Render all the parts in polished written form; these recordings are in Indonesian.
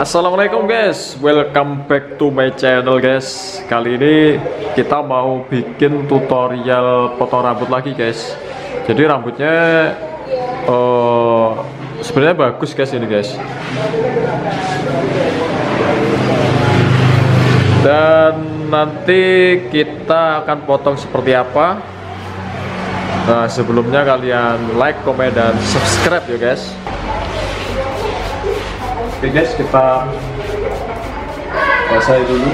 Assalamualaikum guys, welcome back to my channel guys. Kali ini kita mau bikin tutorial potong rambut lagi guys. Jadi rambutnya sebenarnya bagus guys ini guys. Dan nanti kita akan potong seperti apa. Nah sebelumnya kalian like, komen, dan subscribe ya guys. Oke guys, kita basahi dulu.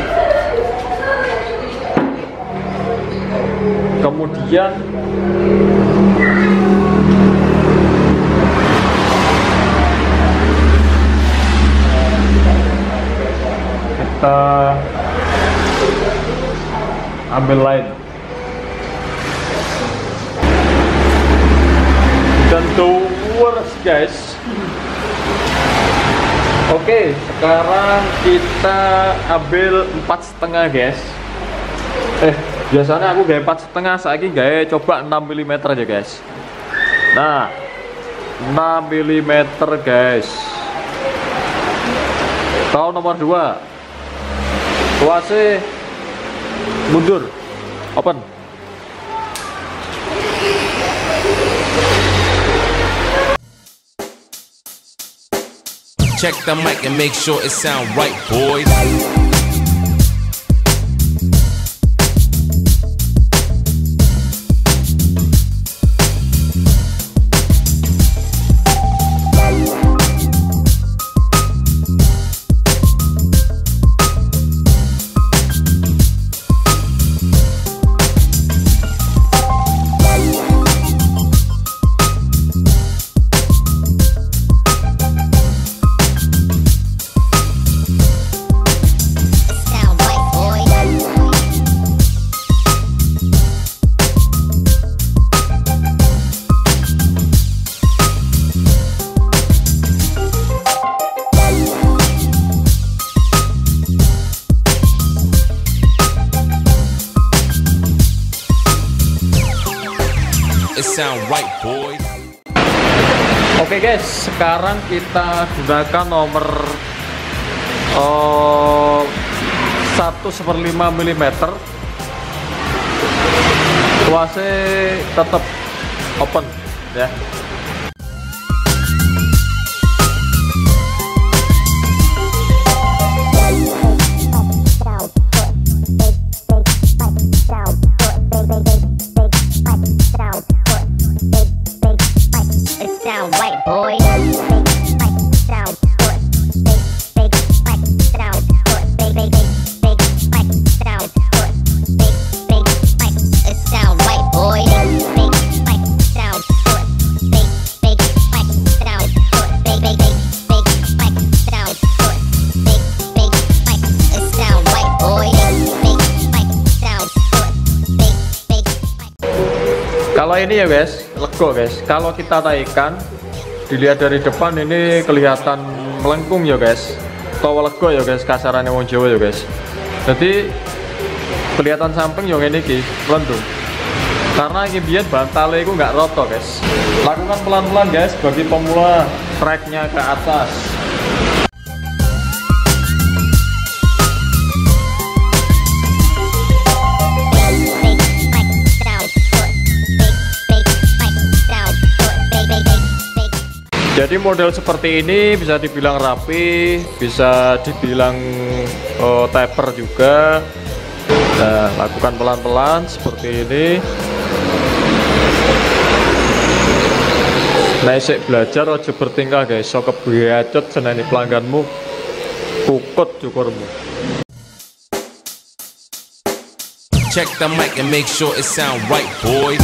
Kemudian kita ambil line dan lurus guys. Oke, sekarang kita ambil 4,5 guys. Biasanya aku gaya 4,5, saiki gaya coba 6 mm aja guys. Nah, 6 mm guys. Tahu nomor 2. Tuase mundur. Open. Check the mic and make sure it sound right, boys. It sound right, boys. Oke guys, sekarang kita gunakan nomor 1/5 mm. Tuasnya tetap open ya. Kalau ini ya guys, lego guys. Kalau kita naikkan, dilihat dari depan ini kelihatan melengkung ya guys. Atau lego ya guys, kasarannya wong Jawa ya guys. Jadi kelihatan samping yang ini ki, melendung. Karena ini biar bantalnya itu nggak roto guys. Lakukan pelan-pelan guys bagi pemula, tracknya ke atas. Jadi model seperti ini bisa dibilang rapi, bisa dibilang taper juga. Nah, lakukan pelan-pelan seperti ini. Nah, isik belajar ojo bertingkah guys, so kebiacot seneni pelangganmu, kukut cukurmu. Check the mic and make sure it sound right, boys.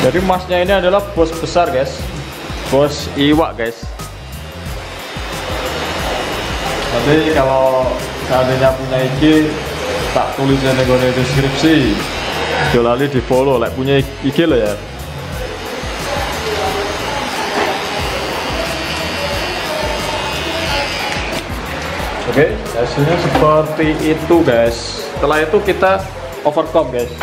Jadi masnya ini adalah bos besar guys, bos iwak guys. Nanti kalau seandainya punya IG tak tulis di deskripsi. Jangan lali di follow, like punya IG lo ya. Oke, hasilnya seperti itu guys. Setelah itu kita overclock guys.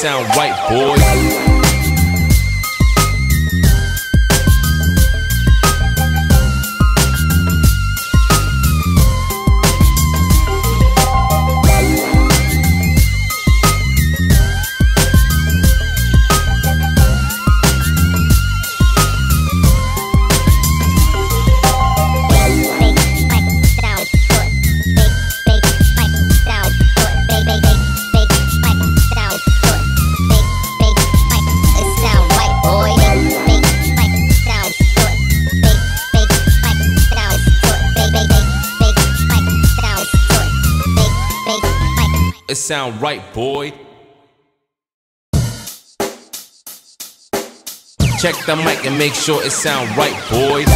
Sound right, boy. It sound right, boy. Check the mic and make sure it sound right, boys.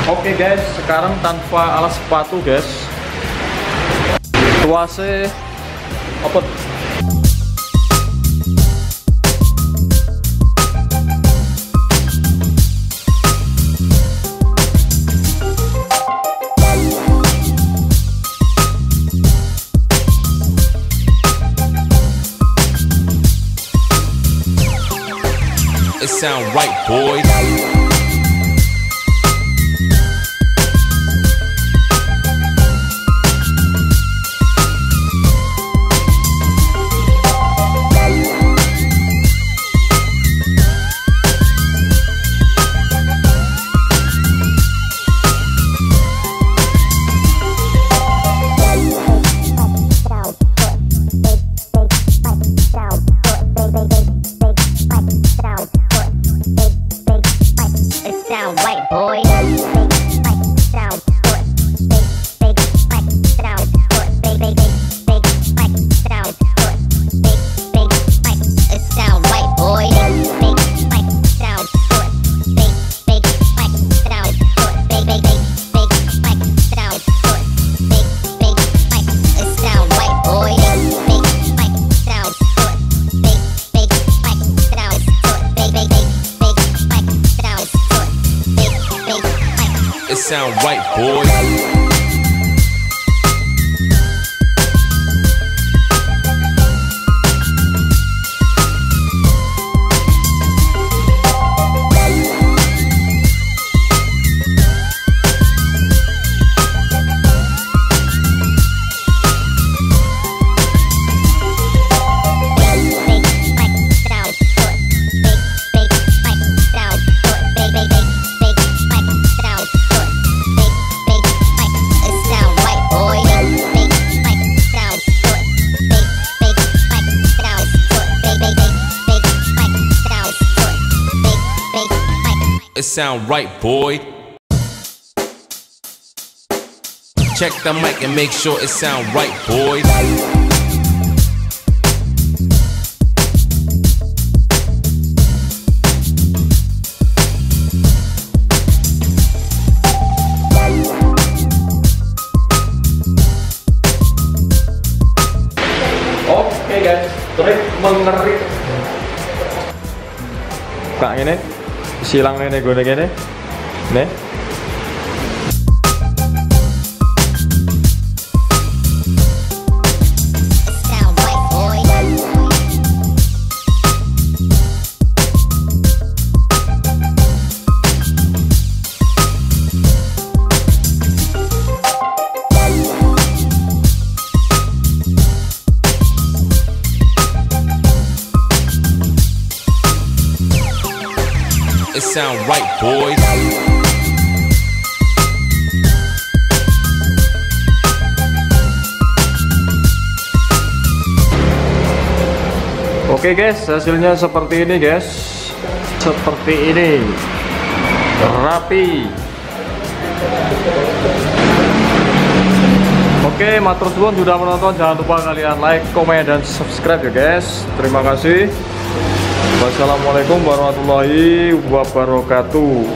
Oke guys, sekarang tanpa alas sepatu guys. Tuase apa? It sound right, boys. Sound right, boy. It sound right, boy. Check the mic and make sure it sound right, boys. mengeri. Kak ini silang ini gue gini nih. It sound right, boys. Oke guys, hasilnya seperti ini guys. Seperti ini. Rapi. Oke, matur suwun sudah menonton. Jangan lupa kalian like, komen, dan subscribe ya guys. Terima kasih. Wassalamualaikum warahmatullahi wabarakatuh.